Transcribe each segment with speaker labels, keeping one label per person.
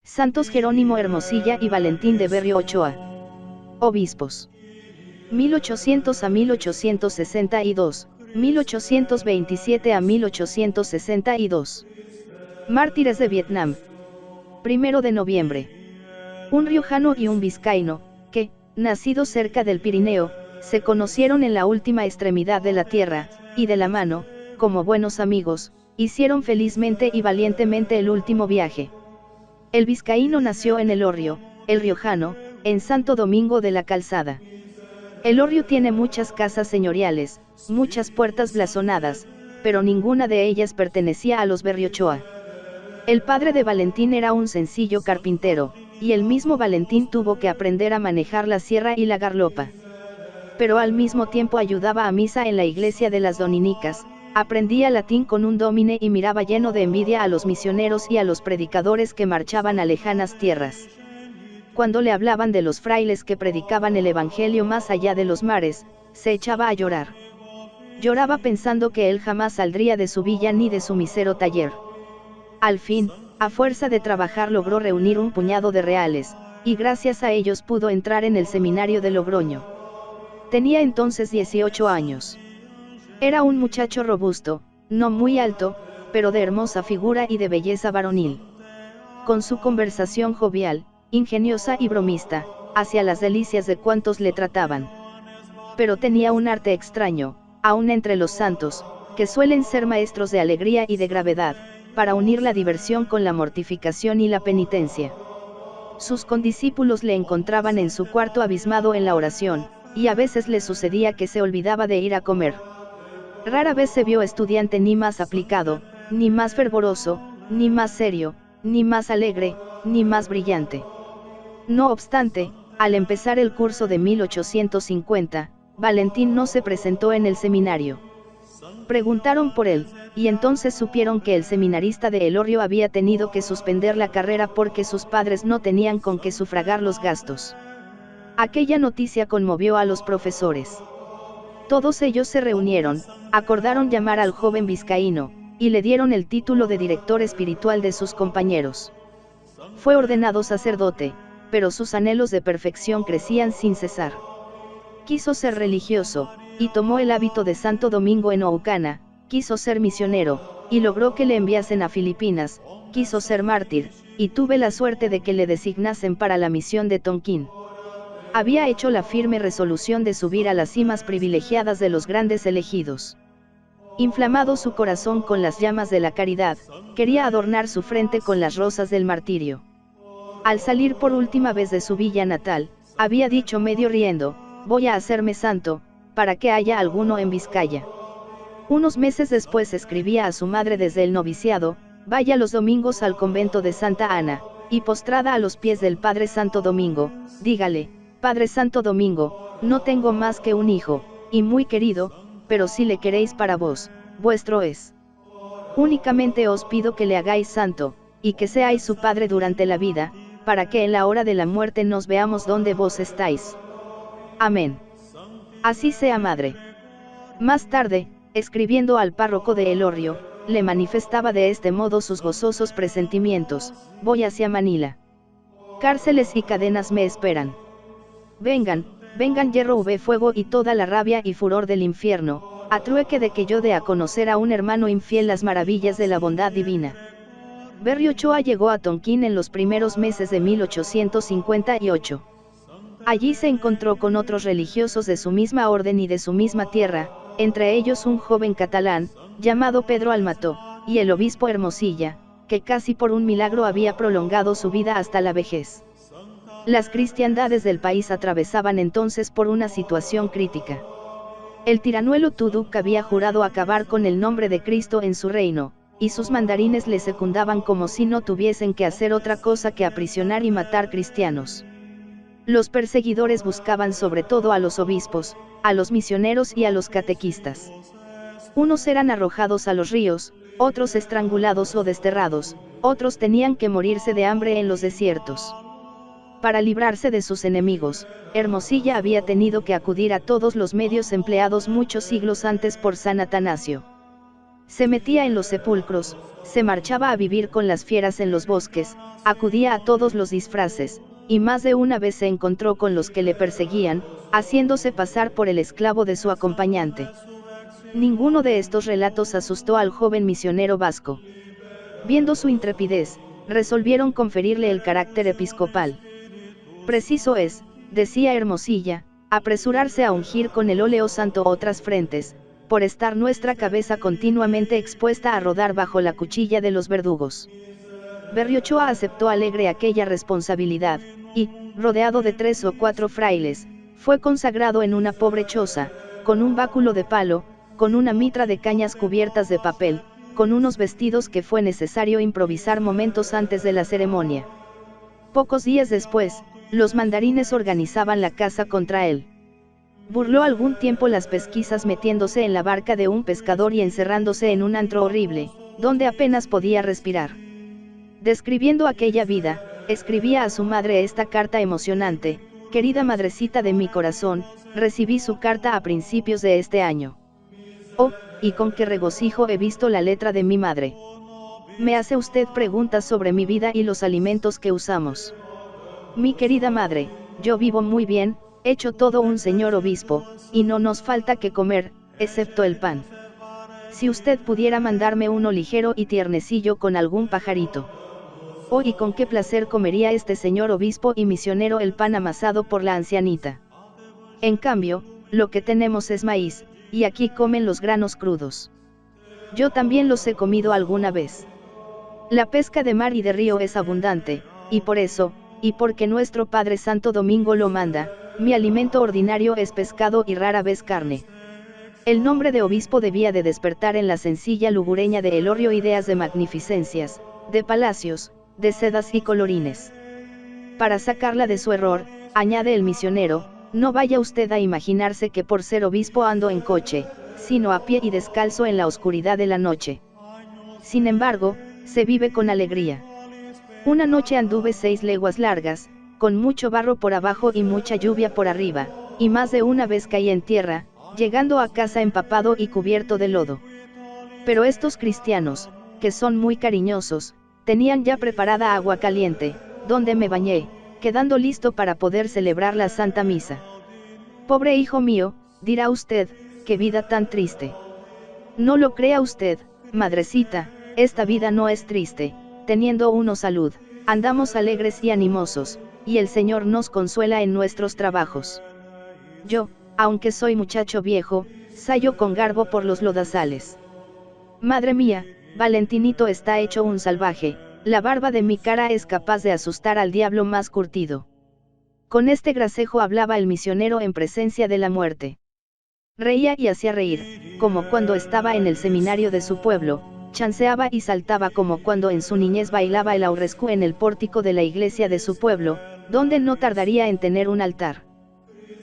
Speaker 1: Santos Jerónimo Hermosilla y Valentín de Berrio Ochoa. Obispos. 1800 a 1862, 1827 a 1862. Mártires de Vietnam. 1 de noviembre. Un riojano y un vizcaíno, que, nacidos cerca del Pirineo, se conocieron en la última extremidad de la tierra, y de la mano, como buenos amigos, hicieron felizmente y valientemente el último viaje. El vizcaíno nació en Elorrio, el riojano, en Santo Domingo de la Calzada. Elorrio tiene muchas casas señoriales, muchas puertas blasonadas, pero ninguna de ellas pertenecía a los Berrio Ochoa. El padre de Valentín era un sencillo carpintero, y el mismo Valentín tuvo que aprender a manejar la sierra y la garlopa. Pero al mismo tiempo ayudaba a misa en la iglesia de las Dominicas, aprendía latín con un dómine y miraba lleno de envidia a los misioneros y a los predicadores que marchaban a lejanas tierras. Cuando le hablaban de los frailes que predicaban el evangelio más allá de los mares, se echaba a llorar. Lloraba pensando que él jamás saldría de su villa ni de su mísero taller. Al fin, a fuerza de trabajar logró reunir un puñado de reales, y gracias a ellos pudo entrar en el seminario de Logroño. Tenía entonces 18 años. Era un muchacho robusto, no muy alto, pero de hermosa figura y de belleza varonil. Con su conversación jovial, ingeniosa y bromista, hacía las delicias de cuantos le trataban. Pero tenía un arte extraño, aún entre los santos, que suelen ser maestros de alegría y de gravedad, para unir la diversión con la mortificación y la penitencia. Sus condiscípulos le encontraban en su cuarto abismado en la oración, y a veces le sucedía que se olvidaba de ir a comer. Rara vez se vio estudiante ni más aplicado, ni más fervoroso, ni más serio, ni más alegre, ni más brillante. No obstante, al empezar el curso de 1850, Valentín no se presentó en el seminario. Preguntaron por él, y entonces supieron que el seminarista de Elorrio había tenido que suspender la carrera porque sus padres no tenían con qué sufragar los gastos. Aquella noticia conmovió a los profesores. Todos ellos se reunieron, acordaron llamar al joven vizcaíno, y le dieron el título de director espiritual de sus compañeros. Fue ordenado sacerdote, pero sus anhelos de perfección crecían sin cesar. Quiso ser religioso, y tomó el hábito de Santo Domingo en Oucana, quiso ser misionero, y logró que le enviasen a Filipinas, quiso ser mártir, y tuve la suerte de que le designasen para la misión de Tonquín. Había hecho la firme resolución de subir a las cimas privilegiadas de los grandes elegidos. Inflamado su corazón con las llamas de la caridad, quería adornar su frente con las rosas del martirio. Al salir por última vez de su villa natal, había dicho medio riendo, voy a hacerme santo, para que haya alguno en Vizcaya. Unos meses después escribía a su madre desde el noviciado, vaya los domingos al convento de Santa Ana, y postrada a los pies del Padre Santo Domingo, dígale, Padre Santo Domingo, no tengo más que un hijo, y muy querido, pero si le queréis para vos, vuestro es. Únicamente os pido que le hagáis santo, y que seáis su Padre durante la vida, para que en la hora de la muerte nos veamos donde vos estáis. Amén. Así sea, madre. Más tarde, escribiendo al párroco de Elorrio, le manifestaba de este modo sus gozosos presentimientos, voy hacia Manila. Cárceles y cadenas me esperan. Vengan, vengan hierro fuego y toda la rabia y furor del infierno, a trueque de que yo dé a conocer a un hermano infiel las maravillas de la bondad divina. Berrio Ochoa llegó a Tonquín en los primeros meses de 1858. Allí se encontró con otros religiosos de su misma orden y de su misma tierra, entre ellos un joven catalán, llamado Pedro Almató, y el obispo Hermosilla, que casi por un milagro había prolongado su vida hasta la vejez. Las cristiandades del país atravesaban entonces por una situación crítica. El tiranuelo Tuduk había jurado acabar con el nombre de Cristo en su reino, y sus mandarines le secundaban como si no tuviesen que hacer otra cosa que aprisionar y matar cristianos. Los perseguidores buscaban sobre todo a los obispos, a los misioneros y a los catequistas. Unos eran arrojados a los ríos, otros estrangulados o desterrados, otros tenían que morirse de hambre en los desiertos. Para librarse de sus enemigos, Hermosilla había tenido que acudir a todos los medios empleados muchos siglos antes por San Atanasio. Se metía en los sepulcros, se marchaba a vivir con las fieras en los bosques, acudía a todos los disfraces, y más de una vez se encontró con los que le perseguían, haciéndose pasar por el esclavo de su acompañante. Ninguno de estos relatos asustó al joven misionero vasco. Viendo su intrepidez, resolvieron conferirle el carácter episcopal. Preciso es, decía Hermosilla, apresurarse a ungir con el óleo santo otras frentes, por estar nuestra cabeza continuamente expuesta a rodar bajo la cuchilla de los verdugos. Berriochoa aceptó alegre aquella responsabilidad, y, rodeado de 3 o 4 frailes, fue consagrado en una pobre choza, con un báculo de palo, con una mitra de cañas cubiertas de papel, con unos vestidos que fue necesario improvisar momentos antes de la ceremonia. Pocos días después, los mandarines organizaban la caza contra él. Burló algún tiempo las pesquisas metiéndose en la barca de un pescador y encerrándose en un antro horrible, donde apenas podía respirar. Describiendo aquella vida, escribía a su madre esta carta emocionante: querida madrecita de mi corazón, recibí su carta a principios de este año. Oh, y con qué regocijo he visto la letra de mi madre. Me hace usted preguntas sobre mi vida y los alimentos que usamos. Mi querida madre, yo vivo muy bien, hecho todo un señor obispo, y no nos falta que comer, excepto el pan. Si usted pudiera mandarme uno ligero y tiernecillo con algún pajarito. Oh, y con qué placer comería este señor obispo y misionero el pan amasado por la ancianita. En cambio, lo que tenemos es maíz, y aquí comen los granos crudos. Yo también los he comido alguna vez. La pesca de mar y de río es abundante, y por eso, y porque nuestro Padre Santo Domingo lo manda, mi alimento ordinario es pescado y rara vez carne. El nombre de obispo debía de despertar en la sencilla lugureña de Elorrio ideas de magnificencias, de palacios, de sedas y colorines. Para sacarla de su error, añade el misionero, no vaya usted a imaginarse que por ser obispo ando en coche, sino a pie y descalzo en la oscuridad de la noche. Sin embargo, se vive con alegría. Una noche anduve 6 leguas largas, con mucho barro por abajo y mucha lluvia por arriba, y más de una vez caí en tierra, llegando a casa empapado y cubierto de lodo. Pero estos cristianos, que son muy cariñosos, tenían ya preparada agua caliente, donde me bañé, quedando listo para poder celebrar la Santa Misa. Pobre hijo mío, dirá usted, qué vida tan triste. No lo crea usted, madrecita, esta vida no es triste, teniendo uno salud, andamos alegres y animosos, y el Señor nos consuela en nuestros trabajos. Yo, aunque soy muchacho viejo, sayo con garbo por los lodazales. Madre mía, Valentinito está hecho un salvaje, la barba de mi cara es capaz de asustar al diablo más curtido. Con este gracejo hablaba el misionero en presencia de la muerte. Reía y hacía reír, como cuando estaba en el seminario de su pueblo, chanceaba y saltaba como cuando en su niñez bailaba el aurrescu en el pórtico de la iglesia de su pueblo, donde no tardaría en tener un altar.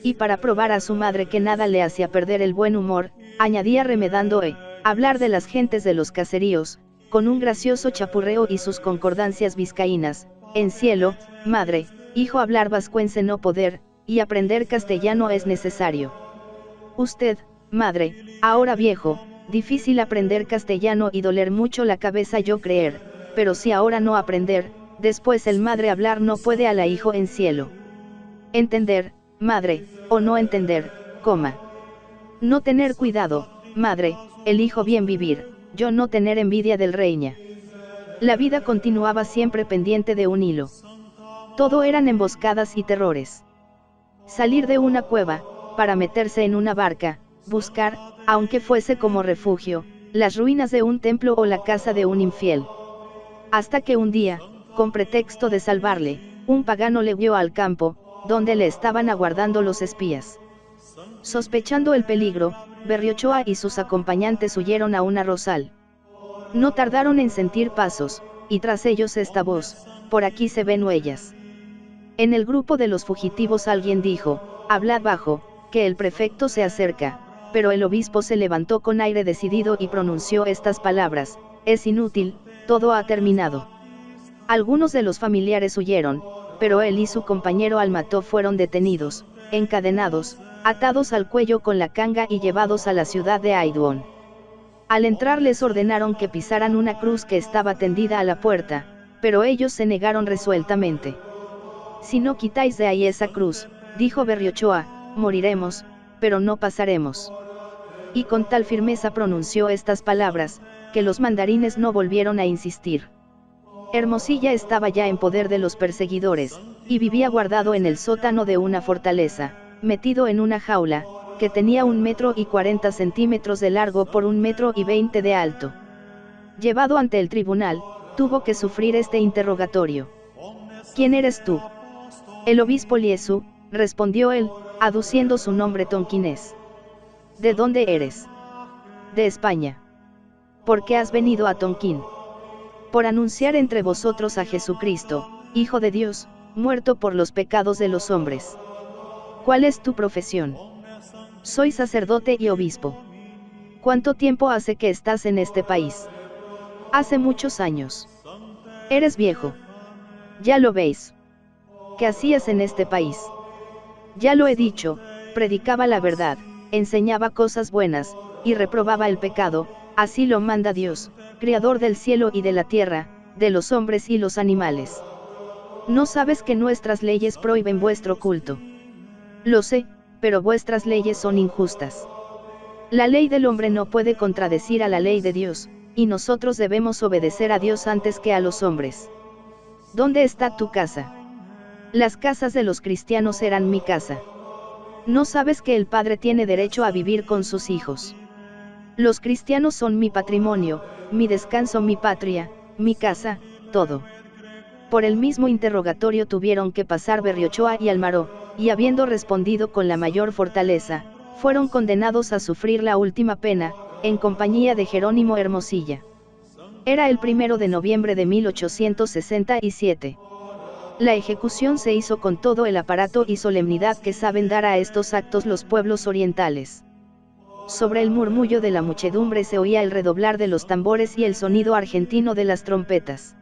Speaker 1: Y para probar a su madre que nada le hacía perder el buen humor, añadía remedando hablar de las gentes de los caseríos, con un gracioso chapurreo y sus concordancias vizcaínas, en cielo, madre, hijo hablar vascuence no poder, y aprender castellano es necesario. Usted, madre, ahora viejo, difícil aprender castellano y doler mucho la cabeza yo creer, pero si ahora no aprender, después el madre hablar no puede a la hijo en cielo. Entender, madre, o no entender, coma. No tener cuidado, madre, el hijo bien vivir, yo no tener envidia del reina. La vida continuaba siempre pendiente de un hilo. Todo eran emboscadas y terrores. Salir de una cueva, para meterse en una barca, buscar, aunque fuese como refugio, las ruinas de un templo o la casa de un infiel. Hasta que un día, con pretexto de salvarle, un pagano le guió al campo, donde le estaban aguardando los espías. Sospechando el peligro, Berriochoa y sus acompañantes huyeron a un arrozal. No tardaron en sentir pasos, y tras ellos esta voz: por aquí se ven huellas. En el grupo de los fugitivos alguien dijo: hablad bajo, que el prefecto se acerca, pero el obispo se levantó con aire decidido y pronunció estas palabras: es inútil, todo ha terminado. Algunos de los familiares huyeron, pero él y su compañero Almató fueron detenidos, encadenados, atados al cuello con la canga y llevados a la ciudad de Aiduón. Al entrar les ordenaron que pisaran una cruz que estaba tendida a la puerta, pero ellos se negaron resueltamente. Si no quitáis de ahí esa cruz, dijo Berriochoa, moriremos, pero no pasaremos. Y con tal firmeza pronunció estas palabras, que los mandarines no volvieron a insistir. Hermosilla estaba ya en poder de los perseguidores, y vivía guardado en el sótano de una fortaleza, metido en una jaula, que tenía 1,40 m de largo por 1,20 m de alto. Llevado ante el tribunal, tuvo que sufrir este interrogatorio. ¿Quién eres tú? El obispo Liesu, respondió él, aduciendo su nombre tonquinés. ¿De dónde eres? De España. ¿Por qué has venido a Tonquín? Por anunciar entre vosotros a Jesucristo, Hijo de Dios, muerto por los pecados de los hombres. ¿Cuál es tu profesión? Soy sacerdote y obispo. ¿Cuánto tiempo hace que estás en este país? Hace muchos años. Eres viejo. Ya lo veis. ¿Qué hacías en este país? Ya lo he dicho, predicaba la verdad, enseñaba cosas buenas, y reprobaba el pecado, así lo manda Dios, Creador del cielo y de la tierra, de los hombres y los animales. ¿No sabes que nuestras leyes prohíben vuestro culto? Lo sé, pero vuestras leyes son injustas. La ley del hombre no puede contradecir a la ley de Dios, y nosotros debemos obedecer a Dios antes que a los hombres. ¿Dónde está tu casa? Las casas de los cristianos eran mi casa. ¿No sabes que el padre tiene derecho a vivir con sus hijos? Los cristianos son mi patrimonio, mi descanso, mi patria, mi casa, todo. Por el mismo interrogatorio tuvieron que pasar Berriochoa y Almaró, y habiendo respondido con la mayor fortaleza, fueron condenados a sufrir la última pena, en compañía de Jerónimo Hermosilla. Era el 1 de noviembre de 1867. La ejecución se hizo con todo el aparato y solemnidad que saben dar a estos actos los pueblos orientales. Sobre el murmullo de la muchedumbre se oía el redoblar de los tambores y el sonido argentino de las trompetas.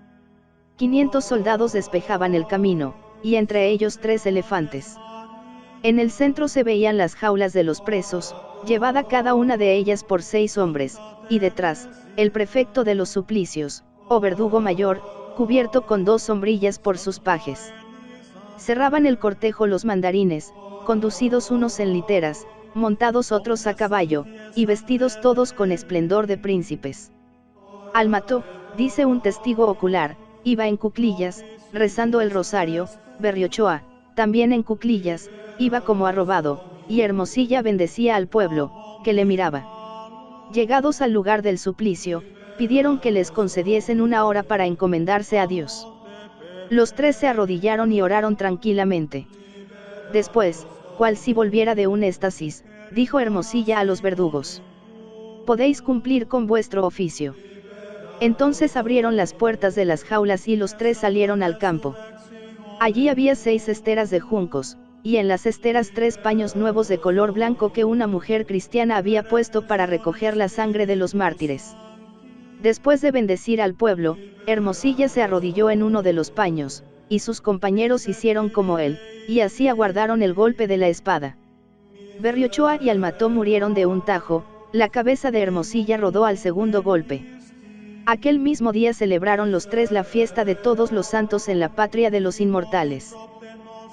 Speaker 1: 500 soldados despejaban el camino, y entre ellos 3 elefantes. En el centro se veían las jaulas de los presos, llevada cada una de ellas por 6 hombres, y detrás, el prefecto de los suplicios, o verdugo mayor, cubierto con 2 sombrillas por sus pajes. Cerraban el cortejo los mandarines, conducidos unos en literas, montados otros a caballo, y vestidos todos con esplendor de príncipes. Almató, dice un testigo ocular, iba en cuclillas, rezando el rosario. Berriochoa, también en cuclillas, iba como arrobado, y Hermosilla bendecía al pueblo, que le miraba. Llegados al lugar del suplicio, pidieron que les concediesen una hora para encomendarse a Dios. Los 3 se arrodillaron y oraron tranquilamente. Después, cual si volviera de un éxtasis, dijo Hermosilla a los verdugos: podéis cumplir con vuestro oficio. Entonces abrieron las puertas de las jaulas y los 3 salieron al campo. Allí había 6 esteras de juncos, y en las esteras 3 paños nuevos de color blanco que una mujer cristiana había puesto para recoger la sangre de los mártires. Después de bendecir al pueblo, Hermosilla se arrodilló en uno de los paños, y sus compañeros hicieron como él, y así aguardaron el golpe de la espada. Berriochoa y Almató murieron de un tajo, la cabeza de Hermosilla rodó al segundo golpe. Aquel mismo día celebraron los 3 la fiesta de todos los santos en la patria de los inmortales.